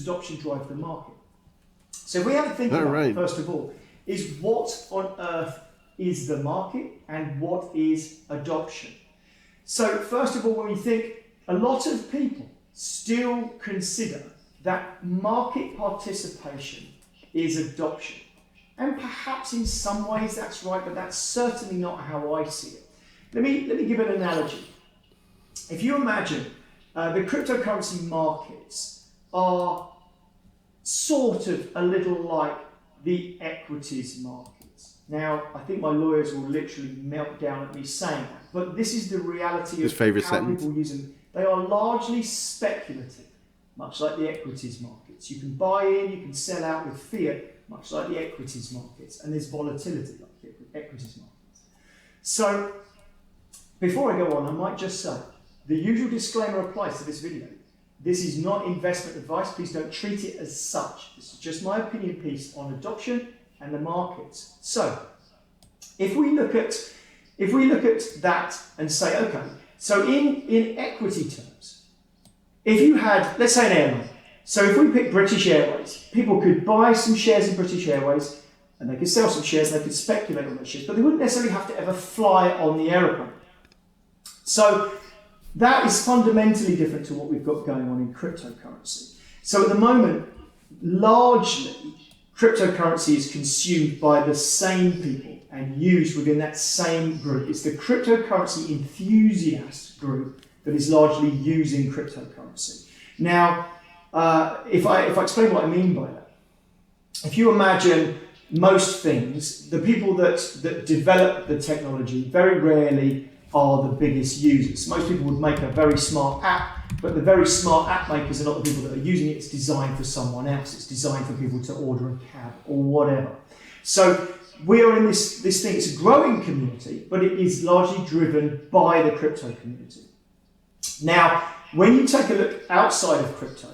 adoption drive the market. So we have to think about, first of all, is what on earth is the market and what is adoption? So first of all, when we think, a lot of people still consider that market participation is adoption. And perhaps in some ways that's right, but that's certainly not how I see it. Let me give an analogy. If you imagine the cryptocurrency markets are sort of a little like the equities markets. Now, I think my lawyers will literally melt down at me saying that, but this is the reality of how people use them. They are largely speculative, much like the equities markets. You can buy in, you can sell out with fiat, much like the equities markets, and there's volatility like the equities markets. So, before I go on, I might just say, the usual disclaimer applies to this video. This is not investment advice, please don't treat it as such. This is just my opinion piece on adoption and the markets. So, if we look at that and say, okay, so in equity terms, if you had, let's say an airline, so if we pick British Airways, people could buy some shares in British Airways and they could sell some shares and they could speculate on those shares, but they wouldn't necessarily have to ever fly on the aeroplane. So that is fundamentally different to what we've got going on in cryptocurrency. So at the moment, largely, cryptocurrency is consumed by the same people and used within that same group. It's the cryptocurrency enthusiast group that is largely using cryptocurrency. Now, if I explain what I mean by that, if you imagine most things, the people that develop the technology very rarely are the biggest users. Most people would make a very smart app, but the very smart app makers are not the people that are using it. It's designed for someone else. It's designed for people to order a cab or whatever. So we are in this thing. It's a growing community, but it is largely driven by the crypto community. Now, when you take a look outside of crypto,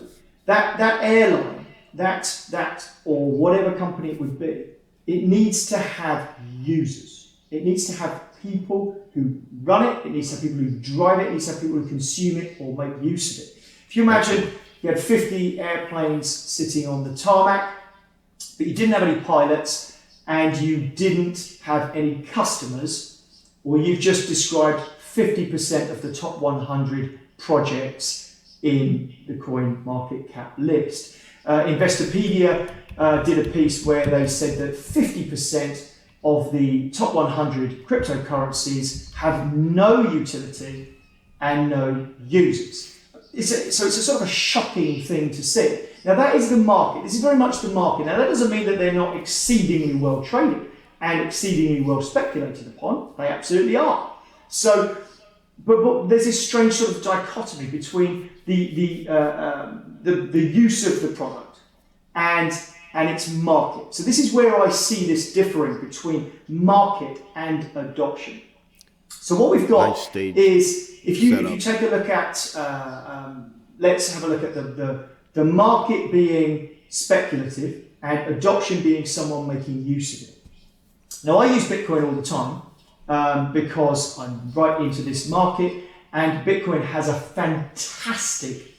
that airline, that or whatever company it would be, it needs to have users. It needs to have people who run it, it needs to have people who drive it, it needs to have people who consume it or make use of it. If you imagine you had 50 airplanes sitting on the tarmac, but you didn't have any pilots and you didn't have any customers, or you've just described 50% of the top 100 projects in the coin market cap list. Investopedia did a piece where they said that 50% of the top 100 cryptocurrencies have no utility and no users. So it's a sort of a shocking thing to see. Now that is the market. This is very much the market. Now that doesn't mean that they're not exceedingly well traded and exceedingly well speculated upon. They absolutely are. So, but there's this strange sort of dichotomy between the use of the product and its market. So this is where I see this differing between market and adoption. So what we've got is, if you take a look at, let's have a look at the market being speculative and adoption being someone making use of it. Now I use Bitcoin all the time because I'm right into this market, and Bitcoin has a fantastic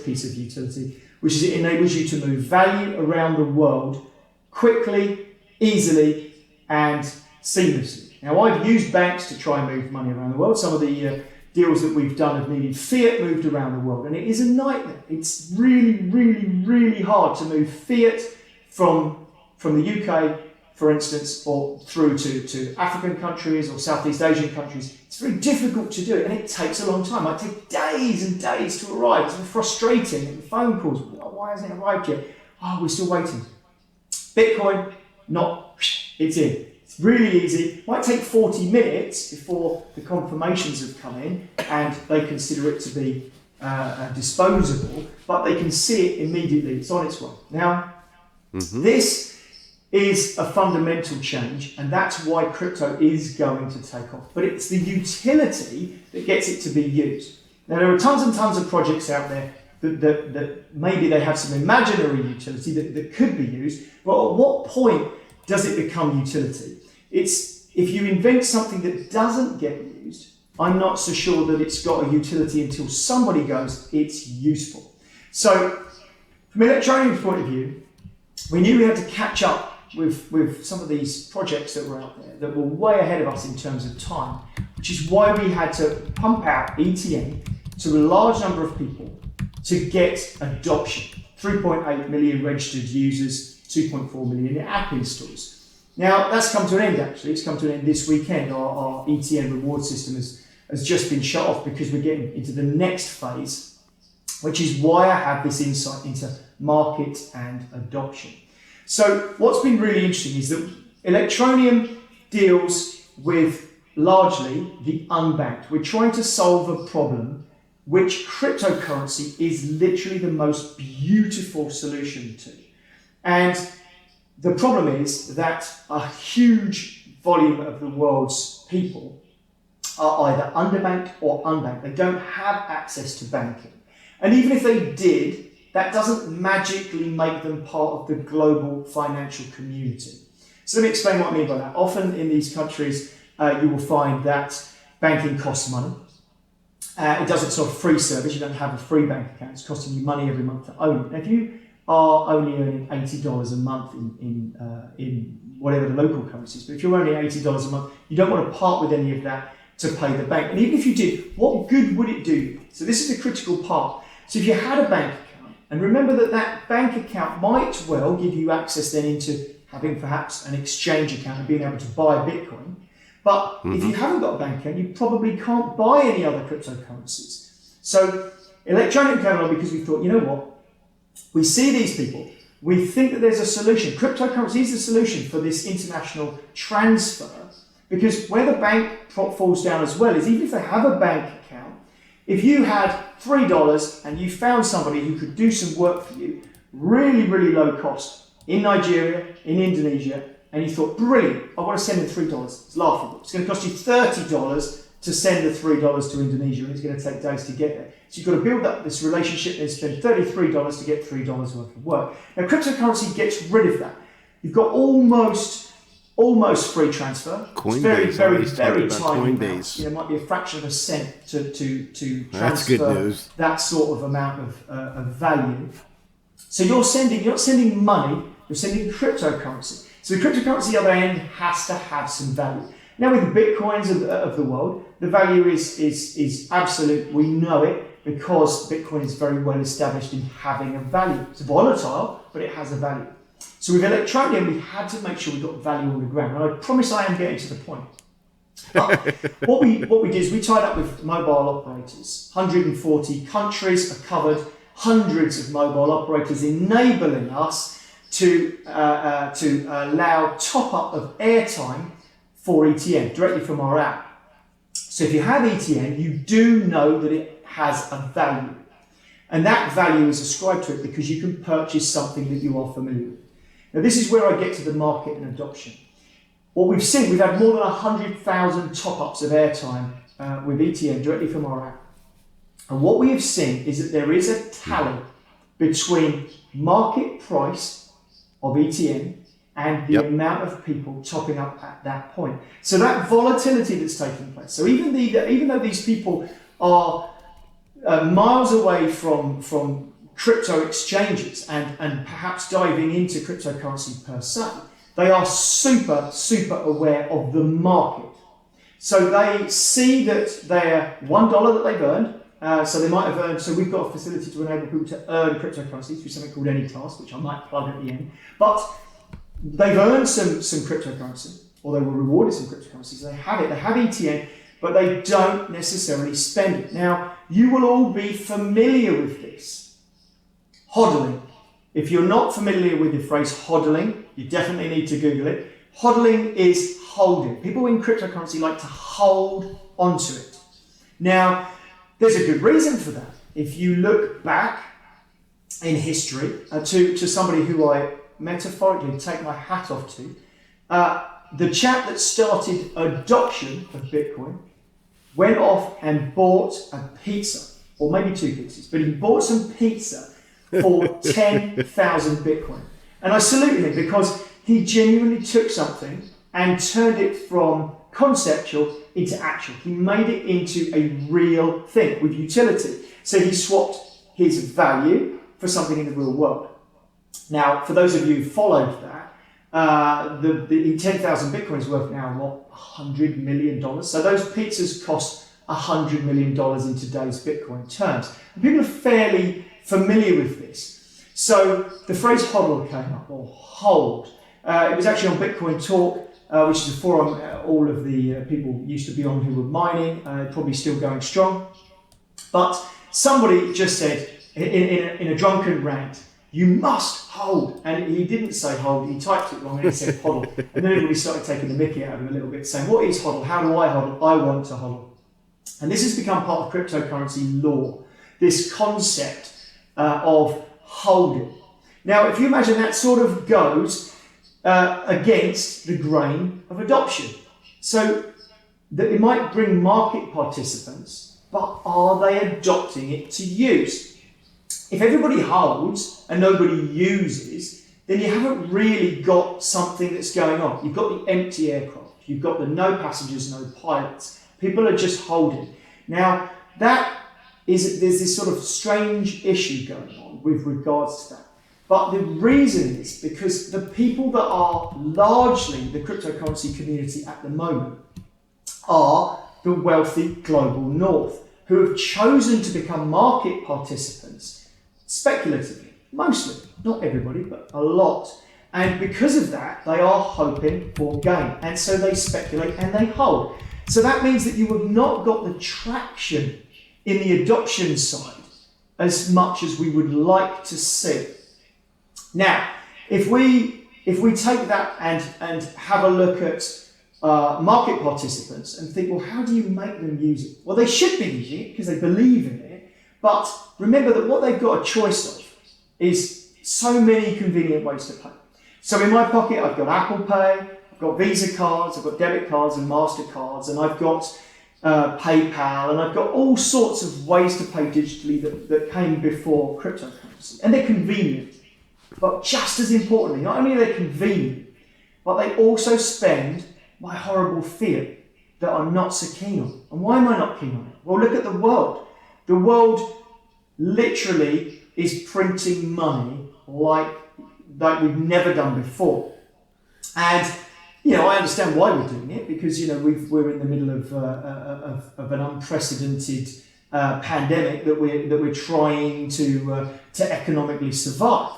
piece of utility, which is it enables you to move value around the world quickly, easily, and seamlessly. Now, I've used banks to try and move money around the world. Some of the deals that we've done have needed fiat moved around the world, and it is a nightmare. It's really, really, really hard to move fiat from the UK, for instance, or through to African countries or Southeast Asian countries. It's very difficult to do it, and it takes a long time. It might take days and days to arrive. It's frustrating. And phone calls, why hasn't it arrived yet? Oh, we're still waiting. Bitcoin, it's in. It's really easy. It might take 40 minutes before the confirmations have come in and they consider it to be disposable, but they can see it immediately. It's on its way. Now, this is a fundamental change, and that's why crypto is going to take off. But it's the utility that gets it to be used. Now, there are tons and tons of projects out there that maybe they have some imaginary utility that could be used, but at what point does it become utility? It's if you invent something that doesn't get used, I'm not so sure that it's got a utility until somebody goes, it's useful. So From Electroneums' point of view, we knew we had to catch up with some of these projects that were out there that were way ahead of us in terms of time, which is why we had to pump out ETN to a large number of people to get adoption. 3.8 million registered users, 2.4 million app installs. Now that's come to an end actually, it's come to an end this weekend. Our ETN reward system has just been shut off because we're getting into the next phase, which is why I have this insight into market and adoption. So what's been really interesting is that Electroneum deals with largely the unbanked. We're trying to solve a problem which cryptocurrency is literally the most beautiful solution to. And the problem is that a huge volume of the world's people are either underbanked or unbanked. They don't have access to banking. And even if they did, that doesn't magically make them part of the global financial community. So let me explain what I mean by that. Often in these countries, you will find that banking costs money. It doesn't sort of free service. You don't have a free bank account. It's costing you money every month to own it. Now, if you are only earning $80 a month in whatever the local currency is, but if you're earning $80 a month, you don't want to part with any of that to pay the bank. And even if you did, what good would it do you? So this is the critical part. So if you had a bank account, and remember that that bank account might well give you access then into having perhaps an exchange account and being able to buy Bitcoin. But if you haven't got a bank account, you probably can't buy any other cryptocurrencies. So Electroneum came along because we thought, you know what? We see these people. We think that there's a solution. Cryptocurrency is the solution for this international transfer, because where the bank falls down as well is even if they have a bank account, if you had $3 and you found somebody who could do some work for you, really, really low cost, in Nigeria, in Indonesia, and you thought, brilliant, I want to send them $3. It's laughable. It's going to cost you $30 to send the $3 to Indonesia, and it's going to take days to get there. So you've got to build up this relationship and spend $33 to get $3 worth of work. Now, cryptocurrency gets rid of that. You've got almost free transfer. Coinbase, it's very tiny. Coinbase. It might be a fraction of a cent to transfer That's good news. that sort of amount of value. So you're not sending money, you're sending cryptocurrency. So the cryptocurrency at the other end has to have some value. Now with the Bitcoins of the world, the value is absolute. We know it because Bitcoin is very well established in having a value. It's volatile, but it has a value. So with Electroneum, we had to make sure we got value on the ground. And I promise I am getting to the point. But what we did is we tied up with mobile operators. 140 countries are covered, hundreds of mobile operators enabling us to allow top-up of airtime for ETN directly from our app. So if you have ETN, you do know that it has a value. And that value is ascribed to it because you can purchase something that you are familiar with. Now this is where I get to the market and adoption. What we've seen, we've had more than 100,000 top-ups of airtime with ETN directly from our app. And what we have seen is that there is a tally between market price of ETN and the amount of people topping up at that point. So that volatility that's taking place. So even though these people are miles away from crypto exchanges and perhaps diving into cryptocurrency per se, they are super aware of the market. So they see that their $1 that they've earned, so they might have earned, so we've got a facility to enable people to earn cryptocurrency through something called AnyTask, which I might plug at the end. But they've earned some cryptocurrency, or they were rewarded some cryptocurrency, so they have it, they have ETN, but they don't necessarily spend it. Now, you will all be familiar with this. Hodling. If you're not familiar with the phrase hodling, you definitely need to Google it. Hodling is holding. People in cryptocurrency like to hold onto it. Now, there's a good reason for that. If you look back in history to somebody who I metaphorically take my hat off to, the chap that started adoption of Bitcoin went off and bought a pizza, or maybe two pizzas, but he bought some pizza for 10,000 Bitcoin. And I salute him because he genuinely took something and turned it from conceptual into actual. He made it into a real thing with utility. So he swapped his value for something in the real world. Now, for those of you who followed that, the 10,000 Bitcoin is worth now, what, $100 million? So those pizzas cost $100 million in today's Bitcoin terms. And people are fairly familiar with this. So the phrase hodl came up, or hold. It was actually on Bitcoin Talk, which is a forum all of the people used to be on who were mining, probably still going strong. But somebody just said in a drunken rant, you must hold. And he didn't say hold, he typed it wrong and he said hodl. And then everybody started taking the mickey out of him a little bit, saying, what is hodl? How do I hodl? I want to hodl. And this has become part of cryptocurrency law, this concept of holding. Now, if you imagine that sort of goes against the grain of adoption. So that it might bring market participants, but are they adopting it to use? If everybody holds and nobody uses, then you haven't really got something that's going on. You've got the empty aircraft, you've got the no passengers, no pilots. People are just holding. Now, there's this sort of strange issue going on with regards to that. But the reason is because the people that are largely the cryptocurrency community at the moment are the wealthy global north, who have chosen to become market participants speculatively, mostly, not everybody, but a lot. And because of that, they are hoping for gain. And so they speculate and they hold. So that means that you have not got the traction in the adoption side as much as we would like to see. Now, if we take that and have a look at market participants and think, well, how do you make them use it? Well, they should be using it because they believe in it. But remember that what they've got a choice of is so many convenient ways to pay. So in my pocket, I've got Apple Pay, I've got Visa cards, I've got debit cards and MasterCards, and I've got PayPal, and I've got all sorts of ways to pay digitally that came before cryptocurrency. And they're convenient. But just as importantly, not only are they convenient, but they also spend my horrible fiat that I'm not so keen on. And why am I not keen on it? Well, look at the world. The world literally is printing money like we've never done before. And, I understand why we're doing it, because, we're in the middle of an unprecedented pandemic that we're trying to economically survive.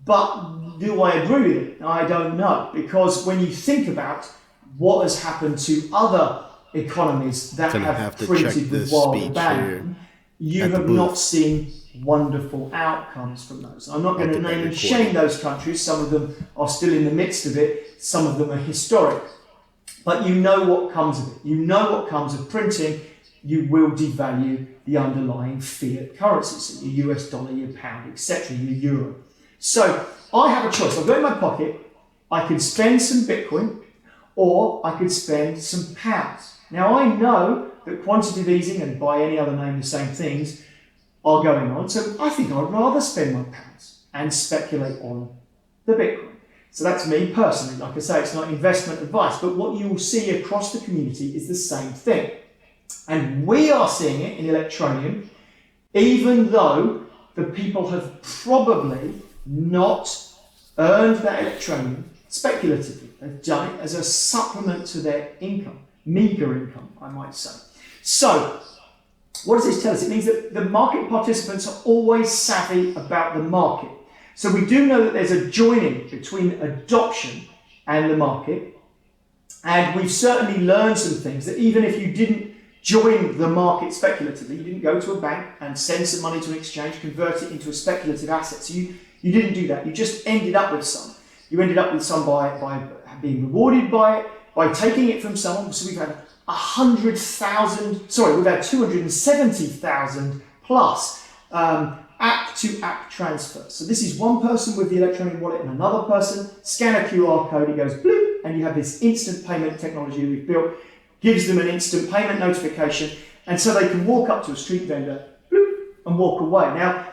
But do I agree with it? I don't know, because when you think about what has happened to other economies that have printed with wild abandon, you have not seen wonderful outcomes from those. I'm not going to name and shame those countries. Some of them are still in the midst of it. Some of them are historic. But you know what comes of it. You know what comes of printing. You will devalue the underlying fiat currencies, so your US dollar, your pound, etc., your euro. So I have a choice. I've got in my pocket, I could spend some Bitcoin or I could spend some pounds. Now I know that quantitative easing and by any other name the same things are going on. So I think I'd rather spend my pounds and speculate on the Bitcoin. So that's me personally. Like I say, it's not investment advice, but what you will see across the community is the same thing. And we are seeing it in Electroneum, even though the people have probably not earned that Electroneum speculatively. They've done it as a supplement to their income, meager income, I might say. So, what does this tell us? It means that the market participants are always savvy about the market. So we do know that there's a joining between adoption and the market. And we've certainly learned some things that even if you didn't join the market speculatively, you didn't go to a bank and send some money to an exchange, convert it into a speculative asset. So you didn't do that. You just ended up with some. You ended up with some by being rewarded by it, by taking it from someone. So we've had 270,000 plus app-to-app transfers. So this is one person with the Electroneum wallet and another person. Scan a QR code, it goes bloop, and you have this instant payment technology we've built. Gives them an instant payment notification, and so they can walk up to a street vendor, bloop, and walk away. Now,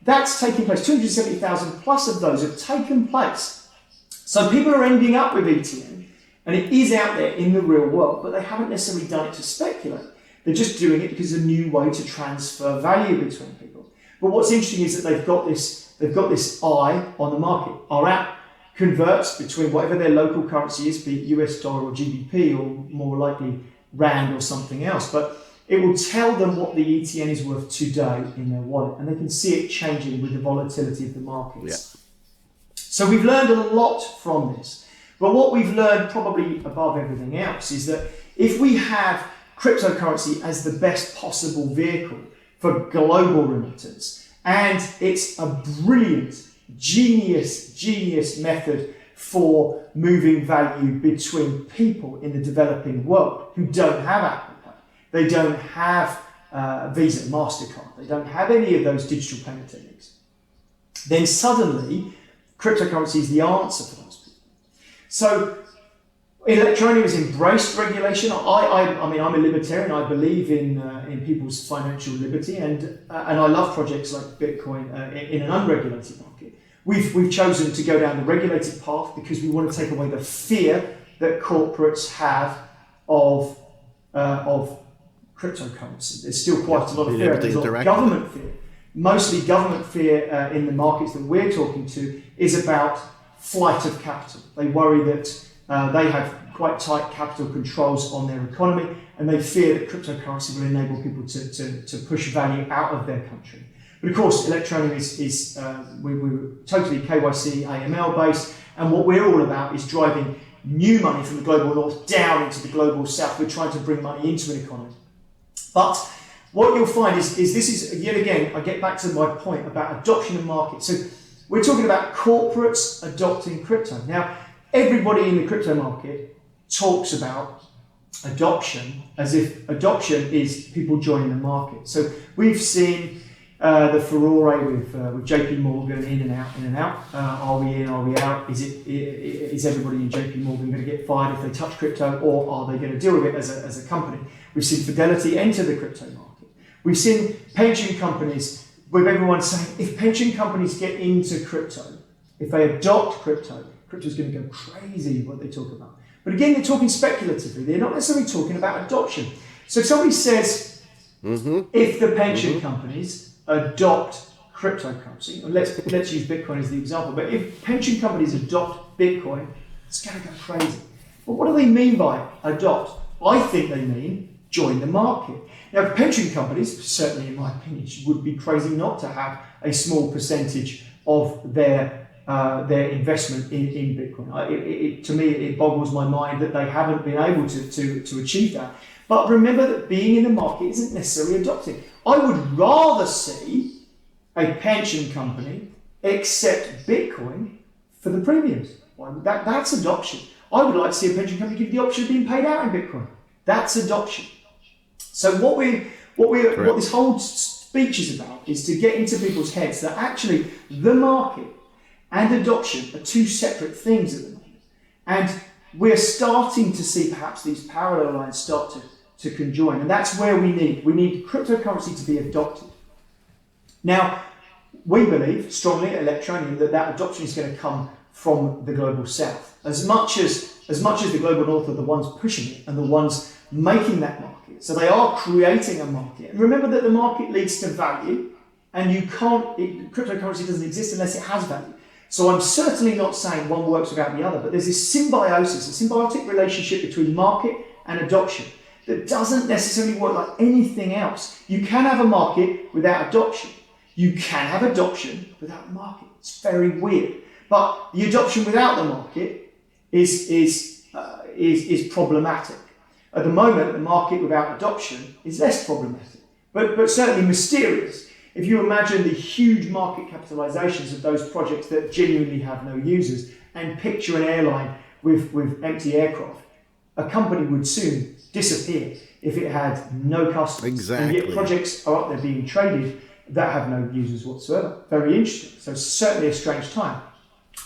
that's taking place. 270,000 plus of those have taken place. So people are ending up with ETN, and it is out there in the real world, but they haven't necessarily done it to speculate. They're just doing it because it's a new way to transfer value between people. But what's interesting is that they've got this eye on the market. Our app converts between whatever their local currency is, be it US dollar or GBP or more likely Rand or something else. But it will tell them what the ETN is worth today in their wallet, and they can see it changing with the volatility of the markets. So we've learned a lot from this. But what we've learned probably above everything else is that if we have cryptocurrency as the best possible vehicle for global remittance, and it's a brilliant, genius method for moving value between people in the developing world who don't have Apple Pay, they don't have Visa, MasterCard, they don't have any of those digital payment techniques, then suddenly cryptocurrency is the answer for those people. So Electroneum has embraced regulation. I mean, I'm a libertarian. I believe in people's financial liberty, and I love projects like Bitcoin in an unregulated market. We've chosen to go down the regulated path because we want to take away the fear that corporates have of cryptocurrency. There's still quite a lot of fear. There's a lot of government fear. Mostly government fear in the markets that we're talking to is about flight of capital. They worry that they have quite tight capital controls on their economy, and they fear that cryptocurrency will enable people to push value out of their country. But of course, Electroneum is we're totally KYC, AML based, and what we're all about is driving new money from the global north down into the global south. We're trying to bring money into an economy. But what you'll find is this is, yet again, I get back to my point about adoption of market. So we're talking about corporates adopting crypto. Now, everybody in the crypto market talks about adoption as if adoption is people joining the market. So we've seen the furore with JP Morgan in and out. Are we in? Are we out? Is everybody in JP Morgan going to get fired if they touch crypto, or are they going to deal with it as a company? We've seen Fidelity enter the crypto market. We've seen pension companies with everyone saying if pension companies get into crypto, if they adopt crypto, crypto's going to go crazy, what they talk about. But again, they're talking speculatively. They're not necessarily talking about adoption. So if somebody says, if the pension companies adopt cryptocurrency, and let's use Bitcoin as the example, but if pension companies adopt Bitcoin, it's going to go crazy. But what do they mean by adopt? I think they mean join the market. Now, pension companies, certainly in my opinion, would be crazy not to have a small percentage of their investment in Bitcoin. To me, it boggles my mind that they haven't been able to achieve that. But remember that being in the market isn't necessarily adopting. I would rather see a pension company accept Bitcoin for the premiums. That's adoption. I would like to see a pension company give the option of being paid out in Bitcoin. That's adoption. So what this whole speech is about is to get into people's heads that actually the market and adoption are two separate things at the moment. And we're starting to see perhaps these parallel lines start to conjoin. And that's where we need cryptocurrency to be adopted. Now, we believe strongly at Electroneum that adoption is going to come from the global south. As much as the global north are the ones pushing it and the ones making that market. So they are creating a market. And remember that the market leads to value, and cryptocurrency doesn't exist unless it has value. So I'm certainly not saying one works without the other, but there's this symbiosis, a symbiotic relationship between market and adoption that doesn't necessarily work like anything else. You can have a market without adoption. You can have adoption without the market. It's very weird. But the adoption without the market is problematic. At the moment, the market without adoption is less problematic, but certainly mysterious. If you imagine the huge market capitalizations of those projects that genuinely have no users, and picture an airline with empty aircraft, a company would soon disappear if it had no customers. Exactly. And yet projects are up there being traded that have no users whatsoever. Very interesting. So certainly a strange time.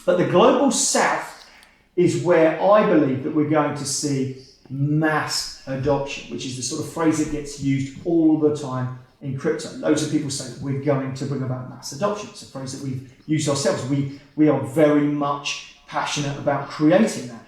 But the global south is where I believe that we're going to see mass adoption, which is the sort of phrase that gets used all the time in crypto. Loads of people say we're going to bring about mass adoption. It's a phrase that we've used ourselves. We are very much passionate about creating that.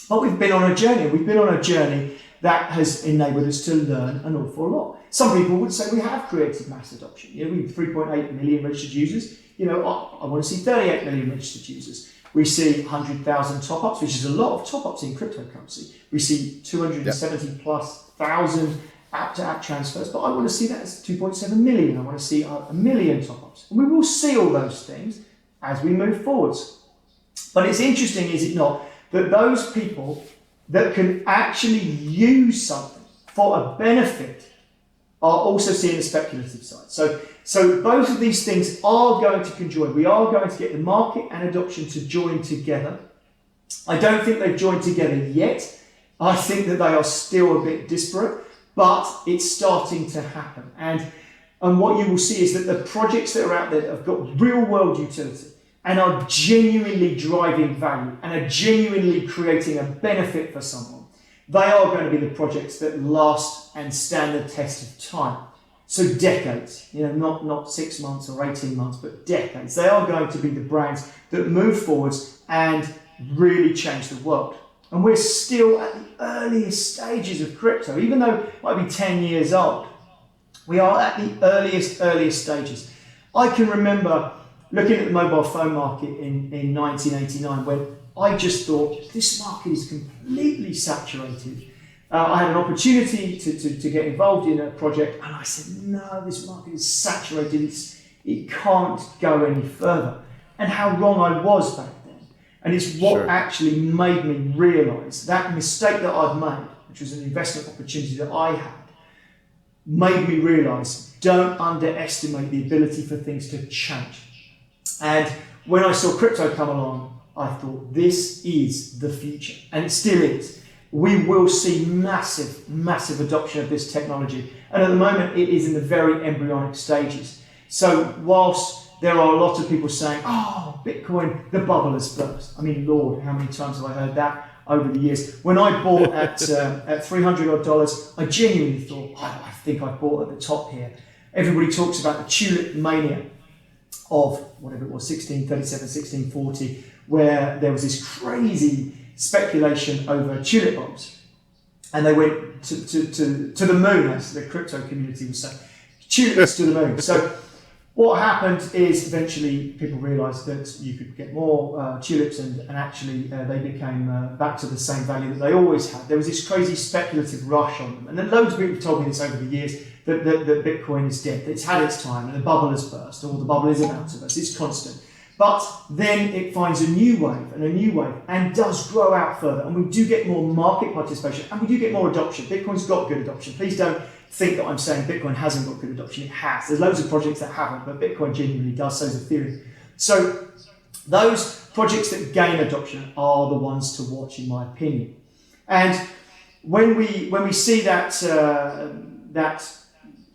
But we've been on a journey. We've been on a journey that has enabled us to learn an awful lot. Some people would say we have created mass adoption. We have 3.8 million registered users. I want to see 38 million registered users. We see 100,000 top-ups, which is a lot of top-ups in cryptocurrency. We see 270 plus thousand app-to-app transfers, but I want to see that as 2.7 million. I want to see a million top-ups. And we will see all those things as we move forwards. But it's interesting, is it not, that those people that can actually use something for a benefit are also seeing the speculative side. So both of these things are going to conjoin. We are going to get the market and adoption to join together. I don't think they've joined together yet. I think that they are still a bit disparate, but it's starting to happen. And what you will see is that the projects that are out there that have got real world utility and are genuinely driving value and are genuinely creating a benefit for someone, they are going to be the projects that last and stand the test of time. So decades, not 6 months or 18 months, but decades. They are going to be the brands that move forwards and really change the world. And we're still at the earliest stages of crypto, even though it might be 10 years old. We are at the earliest stages. I can remember looking at the mobile phone market in 1989 when I just thought this market is completely saturated. I had an opportunity to get involved in a project and I said, no, this market is saturated. It can't go any further. And how wrong I was back then. And it's what actually made me realise that mistake that I'd made, which was an investment opportunity that I had, made me realise don't underestimate the ability for things to change. And when I saw crypto come along, I thought this is the future, and it still is. We will see massive adoption of this technology. And at the moment, it is in the very embryonic stages. So whilst there are a lot of people saying, oh, Bitcoin, the bubble has burst. I mean, Lord, how many times have I heard that over the years? When I bought at $300 odd, I genuinely thought, oh, I think I bought at the top here. Everybody talks about the tulip mania of whatever it was, 1637, 1640, where there was this crazy speculation over tulip bulbs. And they went to the moon, as the crypto community was saying. Tulips to the moon. So what happened is eventually people realised that you could get more tulips and actually they became back to the same value that they always had. There was this crazy speculative rush on them. And then loads of people have told me this over the years, that Bitcoin is dead, that it's had its time and the bubble has burst, or the bubble is about to burst, it's constant. But then it finds a new wave and does grow out further, and we do get more market participation and we do get more adoption. Bitcoin's got good adoption. Please don't think that I'm saying Bitcoin hasn't got good adoption. It has. There's loads of projects that haven't, but Bitcoin genuinely does, so is Ethereum. So those projects that gain adoption are the ones to watch, in my opinion. And when we see that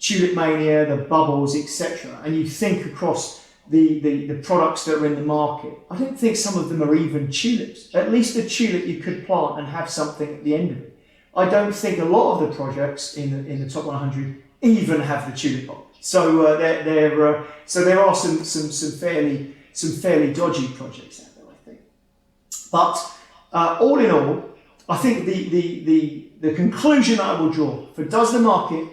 tulip mania, the bubbles, etc., and you think across the products that are in the market, I don't think some of them are even tulips. At least a tulip you could plant and have something at the end of it. I don't think a lot of the projects in the top 100 even have the tulip bulb. So there are some fairly dodgy projects out there, I think. But all in all, I think the conclusion that I will draw for does the market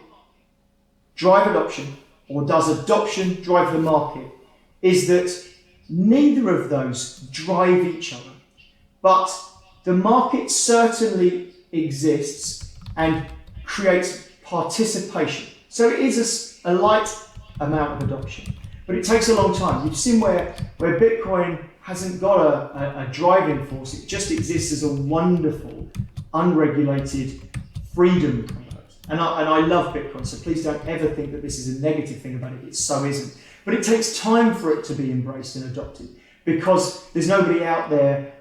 drive adoption or does adoption drive the market is that neither of those drive each other, but the market certainly exists and creates participation. So it is a light amount of adoption, but it takes a long time. We've seen where Bitcoin hasn't got a driving force, it just exists as a wonderful, unregulated freedom product. And I love Bitcoin, so please don't ever think that this is a negative thing about it. It so isn't. But it takes time for it to be embraced and adopted because there's nobody out there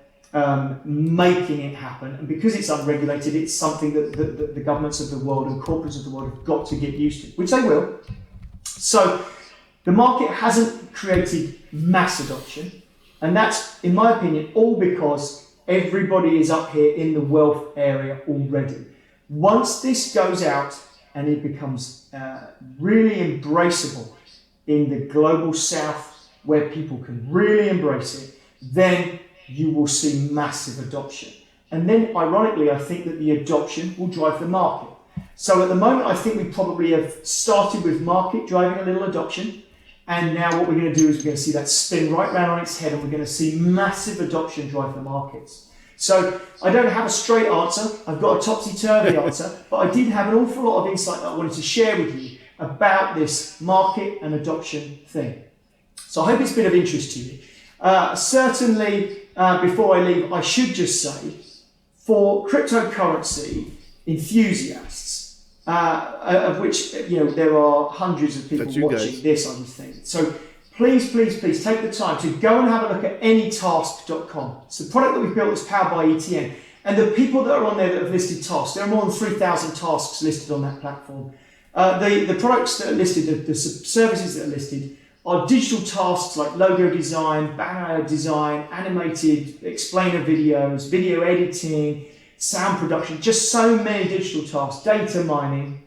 making it happen. And because it's unregulated, it's something that the governments of the world and corporates of the world have got to get used to, which they will. So the market hasn't created mass adoption. And that's, in my opinion, all because everybody is up here in the wealth area already. Once this goes out and it becomes really embraceable in the global south where people can really embrace it, then you will see massive adoption. And then, ironically, I think that the adoption will drive the market. So at the moment, I think we probably have started with market driving a little adoption. And now what we're going to do is we're going to see that spin right round on its head, and we're going to see massive adoption drive the markets. So I don't have a straight answer. I've got a topsy-turvy answer, but I did have an awful lot of insight that I wanted to share with you about this market and adoption thing. So I hope it's been of interest to you. Certainly, before I leave, I should just say, for cryptocurrency enthusiasts, of which there are hundreds of people watching this, I would think. So please take the time to go and have a look at anytask.com. It's the product that we've built that's powered by ETN. And the people that are on there that have listed tasks, there are more than 3,000 tasks listed on that platform. The products that are listed, the services that are listed, are digital tasks like logo design, banner design, animated explainer videos, video editing, sound production, just so many digital tasks, data mining.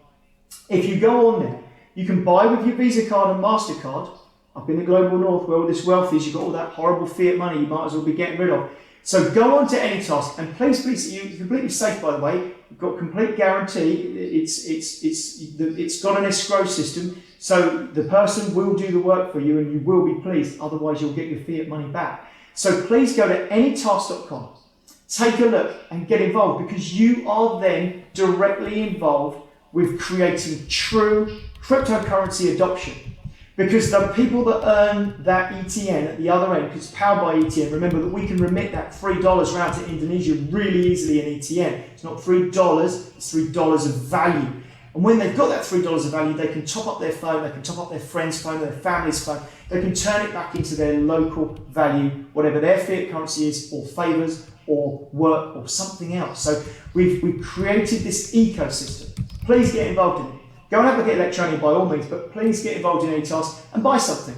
If you go on there, you can buy with your Visa card and MasterCard. Up in the global north where all this wealth is, you've got all that horrible fiat money you might as well be getting rid of. So go on to AnyTask, and please, you're completely safe, by the way. You've got complete guarantee. It's got an escrow system, so the person will do the work for you, and you will be pleased. Otherwise, you'll get your fiat money back. So please go to anytask.com, take a look, and get involved, because you are then directly involved with creating true cryptocurrency adoption. Because the people that earn that ETN at the other end, because it's powered by ETN, remember that we can remit that $3 round to Indonesia really easily in ETN. It's not $3, it's $3 of value. And when they've got that $3 of value, they can top up their phone, they can top up their friend's phone, their family's phone, they can turn it back into their local value, whatever their fiat currency is, or favors, or work, or something else. So we've created this ecosystem. Please get involved in it. Go and have a look at Electroneum by all means, but please get involved in AnyTask and buy something.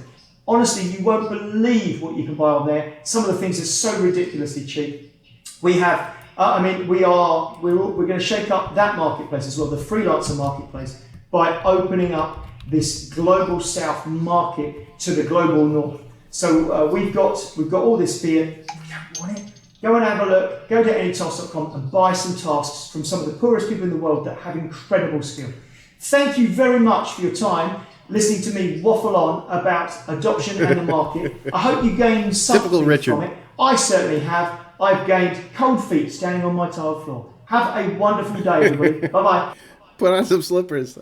Honestly, you won't believe what you can buy on there. Some of the things are so ridiculously cheap. We have, we're going to shake up that marketplace as well, the freelancer marketplace, by opening up this global south market to the global north. So we've got all this fiat. We don't want it. Go and have a look. Go to anytask.com and buy some tasks from some of the poorest people in the world that have incredible skill. Thank you very much for your time listening to me waffle on about adoption and the market. I hope you gained something from it. I certainly have. I've gained cold feet standing on my tiled floor. Have a wonderful day, everybody. Bye-bye. Put on some slippers.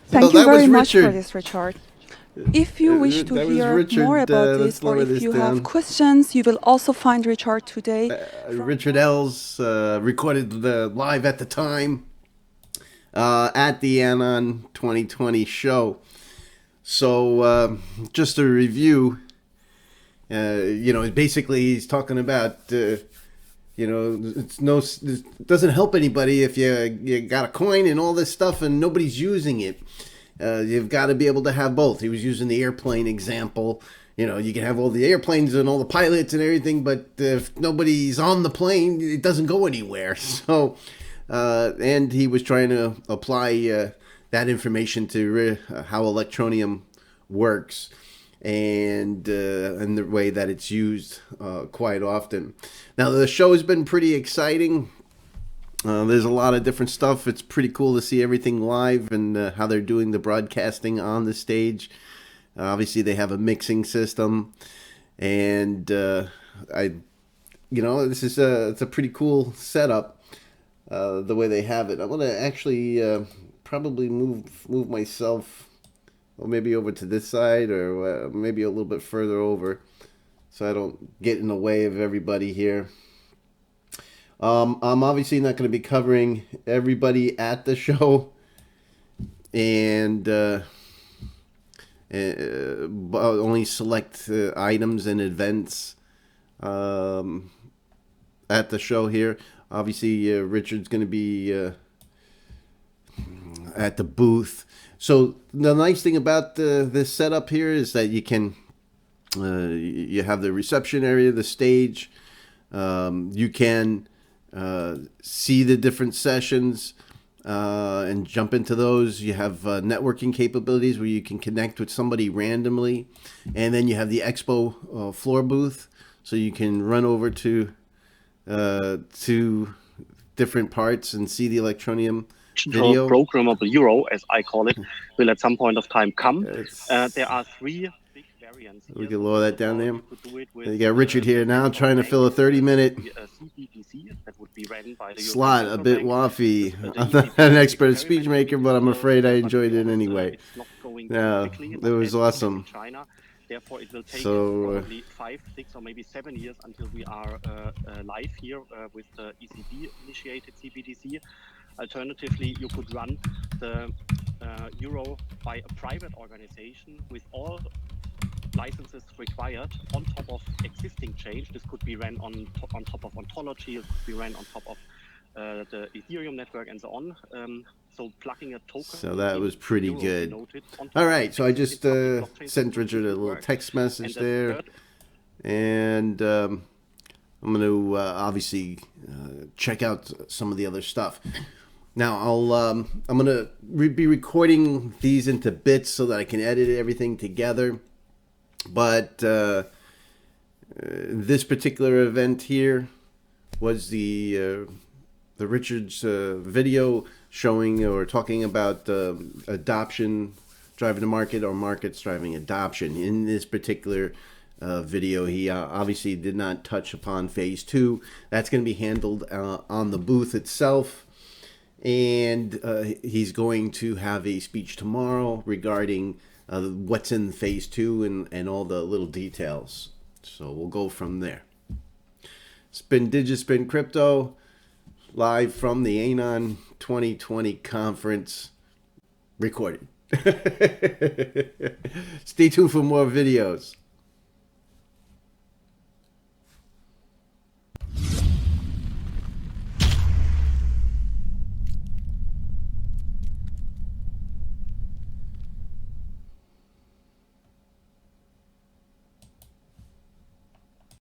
Thank you very much for this, Richard. If you wish to hear more about this, or if you have questions, you will also find Richard today. Richard Ells recorded live at the time. At the ANON 2020 show. So just to review, basically he's talking about, it doesn't help anybody if you got a coin and all this stuff and nobody's using it. You've got to be able to have both. He was using the airplane example. You can have all the airplanes and all the pilots and everything, but if nobody's on the plane, it doesn't go anywhere. So... and he was trying to apply that information to how Electroneum works and the way that it's used quite often. Now, the show has been pretty exciting. There's a lot of different stuff. It's pretty cool to see everything live and how they're doing the broadcasting on the stage. Obviously, they have a mixing system, and it's a pretty cool setup. The way they have it. I'm going to actually probably move myself, or maybe over to this side, or maybe a little bit further over, so I don't get in the way of everybody here. I'm obviously not going to be covering everybody at the show, and only select items and events at the show here. Obviously, Richard's going to be at the booth. So the nice thing about this setup here is that you can you have the reception area, the stage. You can see the different sessions and jump into those. You have networking capabilities where you can connect with somebody randomly, and then you have the expo floor booth, so you can run over to different parts and see the Electroneum digital programmable euro, as I call it, will at some point of time come. There are three big variants. We can lower that down there. You got Richard here now trying to fill a 30-minute slot, a bit waffy. I'm not an expert speech maker, but I'm afraid I enjoyed it anyway. Yeah, it was awesome. Therefore, it will take probably 5, 6, or maybe 7 years until we are live here with the ECB-initiated CBDC. Alternatively, you could run the euro by a private organization with all licenses required on top of existing change. This could be ran on top of Ontology, it could be ran on top of the Ethereum network and so on. So plugging a token. So that was pretty good. All right, so I just sent Richard a little text message there, and I'm going to obviously check out some of the other stuff. Now I'm going to be recording these into bits so that I can edit everything together. But this particular event here was the Richard's video showing or talking about adoption driving the market or markets driving adoption. In this particular video, he obviously did not touch upon phase 2. That's going to be handled on the booth itself. And he's going to have a speech tomorrow regarding what's in phase 2 and all the little details. So we'll go from there. It's been Digitspin Crypto, live from the ANON 2020 conference, recorded. Stay tuned for more videos.